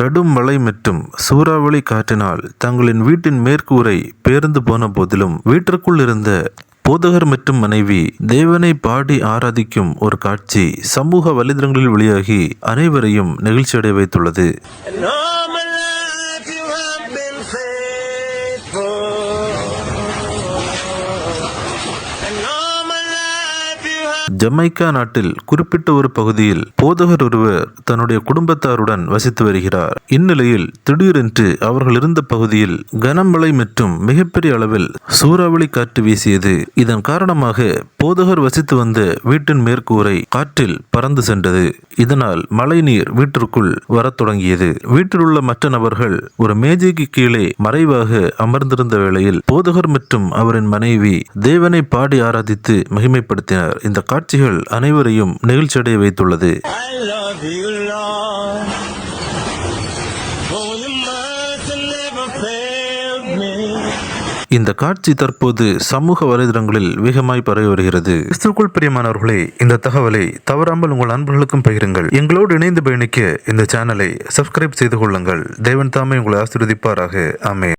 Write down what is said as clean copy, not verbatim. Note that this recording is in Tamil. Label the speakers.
Speaker 1: கடும் மழை மற்றும் சூறாவளி காற்றினால் தங்களின் வீட்டின் மேற்கூரை பேர்ந்து போன போதிலும் வீட்டிற்குள் இருந்த போதகர் மற்றும் மனைவி தேவனை பாடி ஆராதிக்கும் ஒரு காட்சி சமூக வலைதளங்களில் வெளியாகி அனைவரையும் நெகிழ்ச்சியடைய வைத்துள்ளது. ஜமைக்கா நாட்டில் குறிப்பிட்ட ஒரு பகுதியில் போதகர் ஒருவர் தன்னுடைய குடும்பத்தாருடன் வசித்து வருகிறார். இந்நிலையில் திடீரென்று அவர்கள் இருந்த பகுதியில் கனமழை மற்றும் மிகப்பெரிய அளவில் சூறாவளி காற்று வீசியது. இதன் காரணமாக போதகர் வசித்து வந்த வீட்டின் மேற்கூரை காற்றில் பறந்து சென்றது. இதனால் மழை நீர் வீட்டிற்குள் வரத் தொடங்கியது. வீட்டில் உள்ள மற்ற நபர்கள் ஒரு மேஜைக்கு கீழே மறைவாக அமர்ந்திருந்த வேளையில் போதகர் மற்றும் அவரின் மனைவி தேவனை பாடி ஆராதித்து மகிமைப்படுத்தினர். இந்த காட்சிகள் அனைவரையும் நெகிழ்ச்சியடைய வைத்துள்ளது. இந்த காட்சி தற்போது சமூக வலைதளங்களில் வேகமாய் பரவி வருகிறது. கிறிஸ்துவுக்குள் பிரியமானவர்களே, இந்த தகவலை தவறாமல் உங்கள் நண்பர்களுக்கும் பகிருங்கள். எங்களோடு இணைந்து பயணிக்க இந்த சேனலை சப்ஸ்கிரைப் செய்து கொள்ளுங்கள். தேவன் தாமே உங்களை ஆசீர்வதிப்பாராக. ஆமென்.